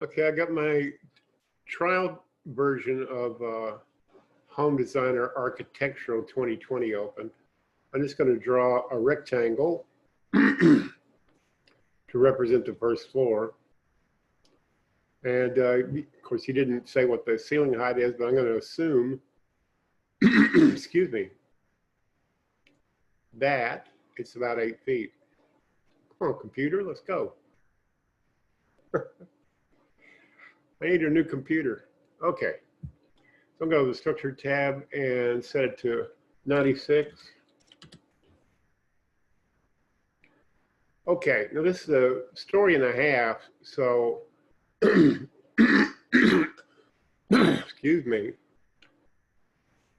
Okay, I got my trial version of Home Designer Architectural 2020 open. I'm just going to draw a rectangle to represent the first floor. And of course, he didn't say what the ceiling height is, but I'm going to assume, excuse me, that it's about 8 feet. Come on, computer, let's go. I need a new computer. Okay. So I'm going to go to the Structure tab and set it to 96. Okay, now this is a story and a half, so excuse me.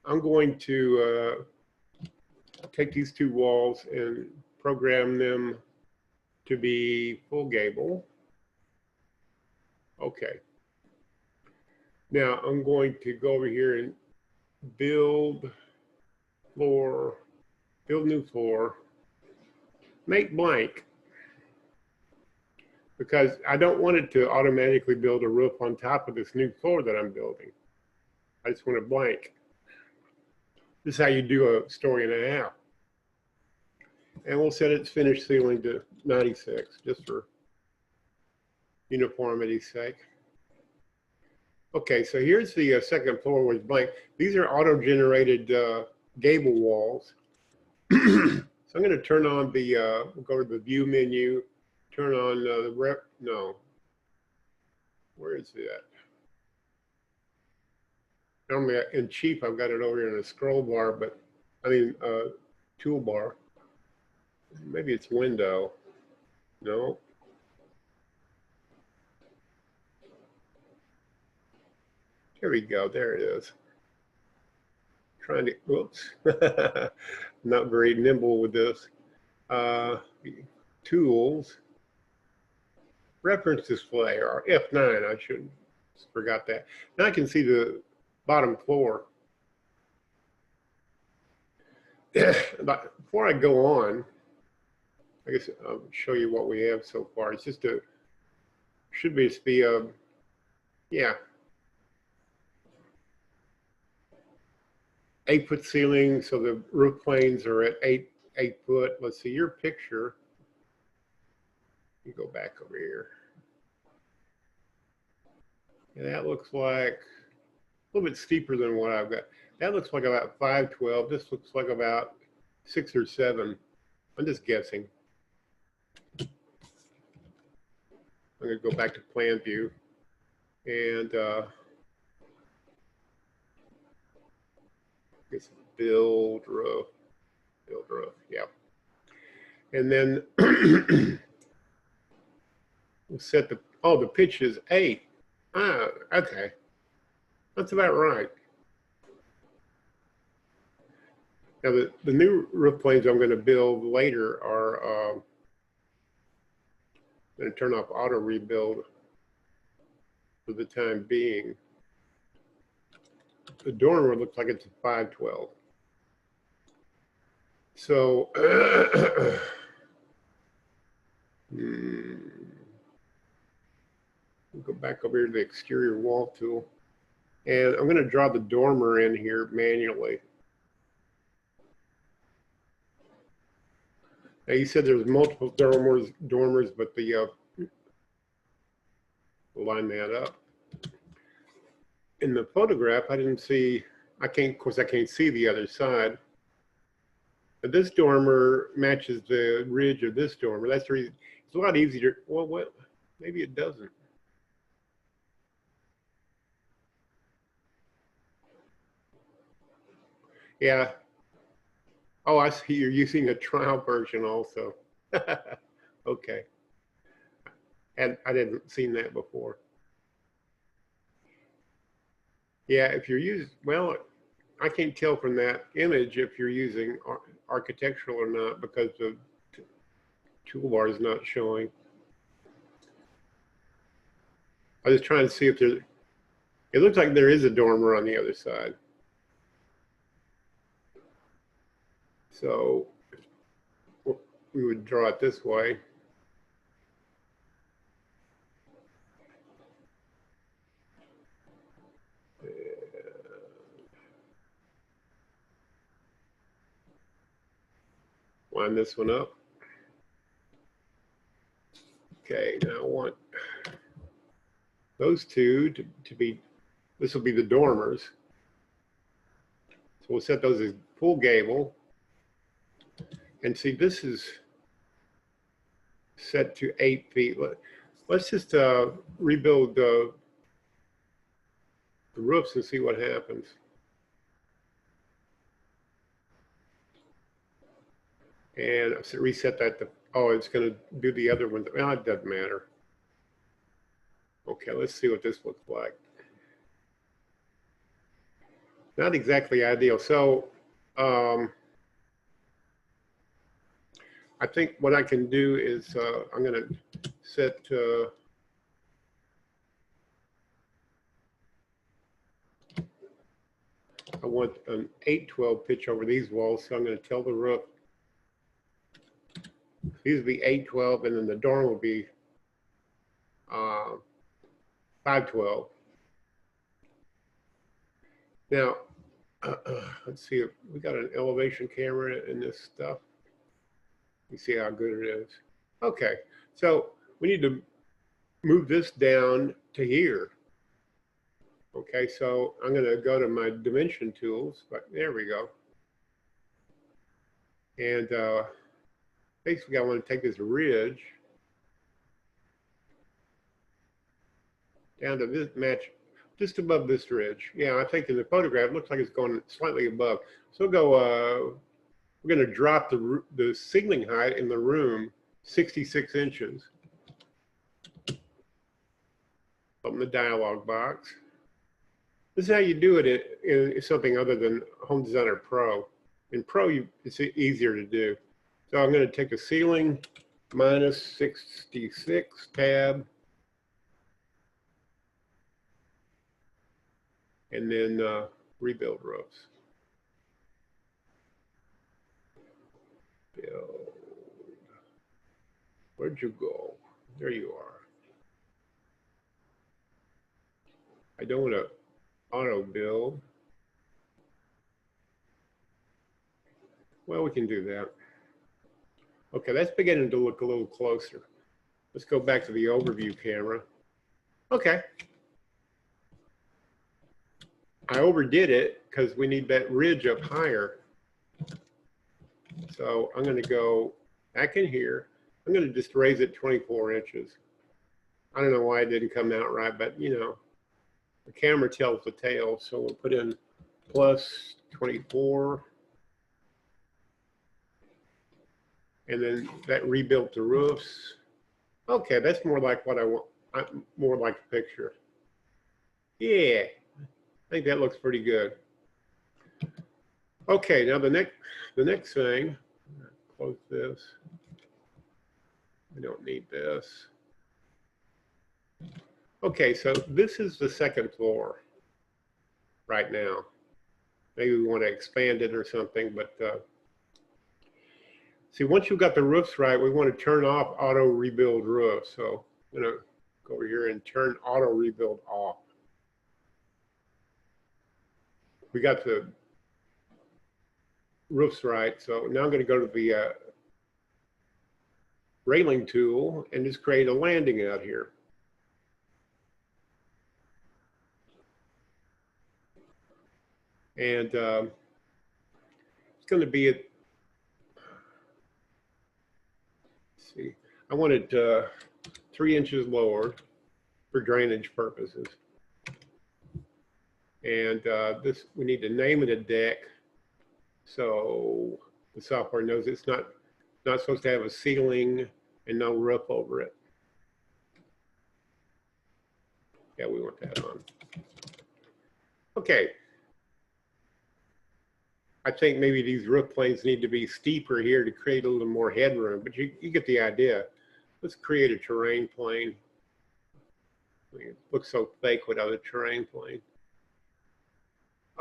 I'm going to take these two walls and program them to be full gable. Okay. Now I'm going to go over here and build floor, build new floor, make blank, because I don't want it to automatically build a roof on top of this new floor that I'm building. I just want it blank. This is how you do a story and a half. And we'll set its finished ceiling to 96, just for uniformity's sake. Okay, so here's the second floor with blank. These are auto-generated gable walls. So I'm going to turn on the, we'll go to the view menu, turn on the where is that? Normally in Chief, I've got it over here in a scroll bar, but I mean, toolbar. Maybe it's window. No. Here we go. There it is. Trying to, whoops. Not very nimble with this. Tools. Reference display, or F9. I should forgot that. Now I can see the bottom floor. But before I go on, I guess I'll show you what we have so far. It's just a, should be, yeah, 8-foot ceiling, so the roof planes are at 8 foot. Let's see your picture. You go back over here. And that looks like a little bit steeper than what I've got. That looks like about 512. This looks like about 6 or 7. I'm just guessing. I'm going to go back to plan view and it's build roof, yeah. And then we'll set the, oh, the pitch is 8. Ah, okay. That's about right. Now the new roof planes I'm going to build later are going to turn off auto rebuild for the time being. The dormer looks like it's a 512. So we'll go back over here to the exterior wall tool. And I'm going to draw the dormer in here manually. Now you said there's multiple dormers, but the we'll line that up. In the photograph, I didn't see, I can't, of course I can't see the other side. But this dormer matches the ridge of this dormer. That's the reason. It's a lot easier. Well, what? Maybe it doesn't. Yeah. Oh, I see you're using a trial version also. Okay. And I didn't seen that before. Yeah, if you're using, well, I can't tell from that image if you're using architectural or not because the toolbar is not showing. I was trying to see if there's, it looks like there is a dormer on the other side. So we would draw it this way. line this one up. Okay, now I want those two to be, this will be the dormers. So we'll set those as full gable. And see, this is set to 8 feet. Let's just rebuild the roofs and see what happens. And reset that to, oh, it's going to do the other one. Well, it doesn't matter. Okay, let's see what this looks like. Not exactly ideal. So I think what I can do is I'm going to set I want an 812 pitch over these walls, so I'm going to tell the roof these will be 812, and then the dorm will be 512. Now, let's see if we got an elevation camera in this stuff. You see how good it is. Okay, so we need to move this down to here. Okay, so I'm going to go to my dimension tools, but there we go. And basically I want to take this ridge down to this match, just above this ridge. Yeah, I think in the photograph it looks like it's going slightly above. So we'll go, we're going to drop the ceiling height in the room 66 inches. Open the dialog box. This is how you do it in something other than Home Designer Pro. In Pro, it's easier to do. So I'm going to take the ceiling minus 66 tab, and then rebuild roofs. Build. Where'd you go? There you are. I don't want to auto build. Well, we can do that. Okay, that's beginning to look a little closer. Let's go back to the overview camera. Okay. I overdid it because we need that ridge up higher. So I'm going to go back in here. I'm going to just raise it 24 inches. I don't know why it didn't come out right, but you know, the camera tells the tale. So we'll put in plus 24. And then that rebuilt the roofs. Okay, that's more like what I want. More like the picture. Yeah, I think that looks pretty good. Okay, now the next thing, close this. We don't need this. Okay, so this is the second floor right now. Maybe we want to expand it or something, but see, once you've got the roofs right, we want to turn off auto rebuild roof. So I'm going to go over here and turn auto rebuild off. We got the roofs right. So now I'm going to go to the railing tool and just create a landing out here. And it's going to be at, let's see, I want it 3 inches lower for drainage purposes. And this, we need to name it a deck so the software knows it's not supposed to have a ceiling and no roof over it. Yeah, we want that on. Okay. I think maybe these roof planes need to be steeper here to create a little more headroom, but you get the idea. Let's create a terrain plane. I mean, it looks so fake without a terrain plane.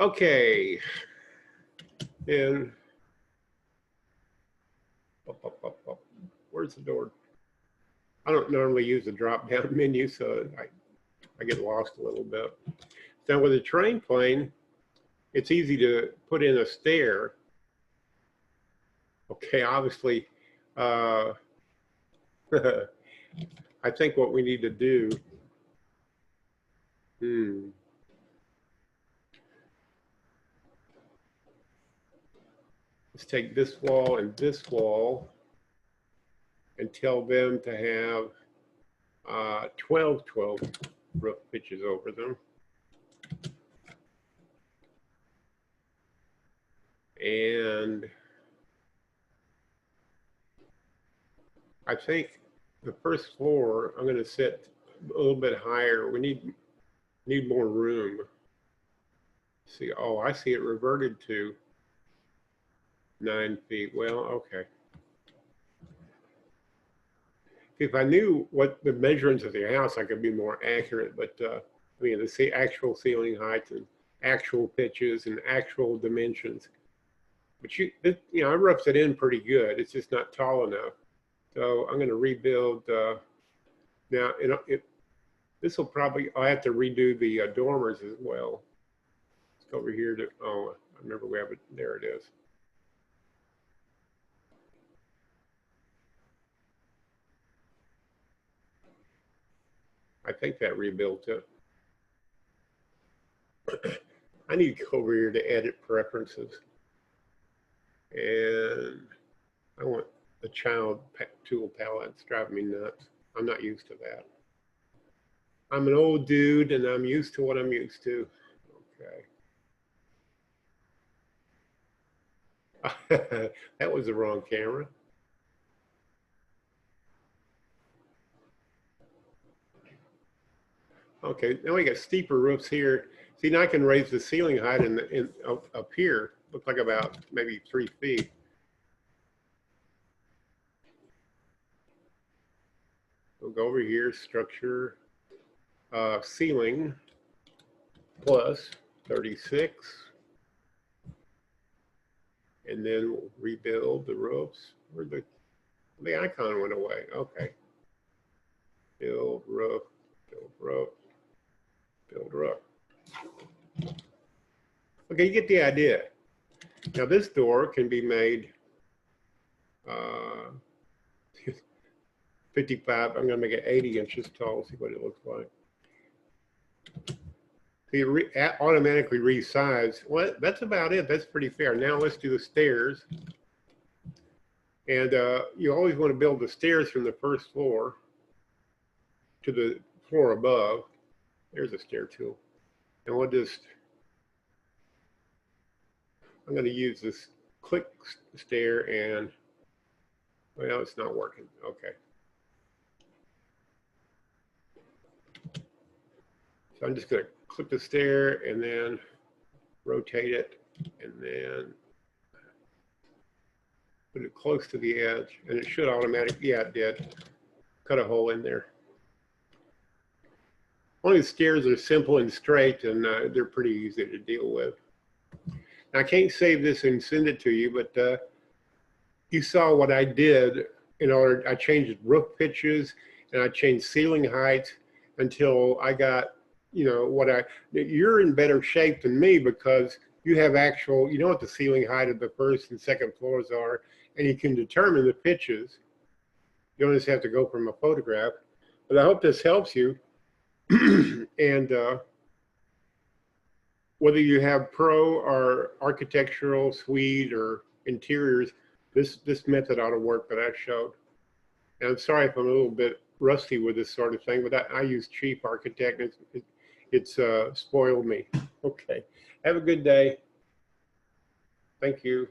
Okay. And where's the door? I don't normally use the drop-down menu, so I get lost a little bit. Now with a terrain plane, it's easy to put in a stair Okay, obviously, uh, I think what we need to do, let's take this wall and this wall and tell them to have 12 roof pitches over them. And I think the first floor, I'm going to set a little bit higher. We need more room. See, oh, I see it reverted to 9 feet. Well, okay. If I knew what the measurements of the house, I could be more accurate. But I mean, the actual ceiling heights and actual pitches and actual dimensions. But I roughed it in pretty good. It's just not tall enough. So I'm going to rebuild. Now, this will probably, I'll have to redo the dormers as well. Let's go over here to, oh, I remember we have it, there it is. I think that rebuilt it. I need to go over here to edit preferences. And I want the child tool palette. It's driving me nuts. I'm not used to that. I'm an old dude and I'm used to what I'm used to. Okay. That was the wrong camera. Okay, now we got steeper roofs here. See, now I can raise the ceiling height up here. Looks like about maybe 3 feet. We'll go over here, structure, ceiling plus 36. And then we'll rebuild the roofs. Where the icon went away. Okay. Build roof, build roof, build roof. Okay, you get the idea. Now this door can be made 55. I'm going to make it 80 inches tall. See what it looks like. So you automatically resize. Well, that's about it. That's pretty fair. Now let's do the stairs. And you always want to build the stairs from the first floor to the floor above. There's a stair tool. And we'll just, I'm going to use this click stair and, well, it's not working. Okay. So I'm just going to click the stair and then rotate it and then put it close to the edge, and it should automatically, yeah, it did. Cut a hole in there. Only the stairs are simple and straight, and they're pretty easy to deal with. Now, I can't save this and send it to you, but you saw what I did in order. I changed roof pitches and I changed ceiling heights until I got, you're in better shape than me because you have actual, you know what the ceiling height of the first and second floors are, and you can determine the pitches. You don't just have to go from a photograph. But I hope this helps you. And whether you have pro or architectural, suite, or interiors, this method ought to work that I showed. And I'm sorry if I'm a little bit rusty with this sort of thing, but I use cheap architect. It's spoiled me. Okay. Have a good day. Thank you.